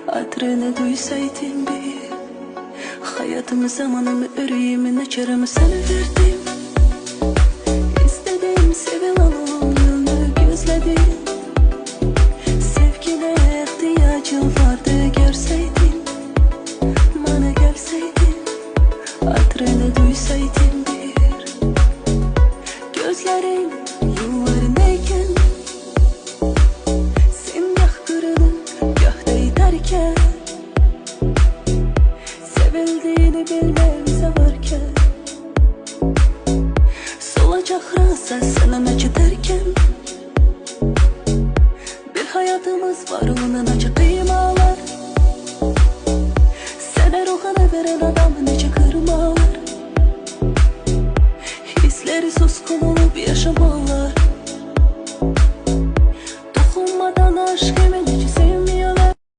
Adrını duysaydım bir, hayatımı, zamanımı, yüreğimin açarımı sana verdim. İstedim, sevilen onun yolunu gözledim. Sevgine ihtiyacım var.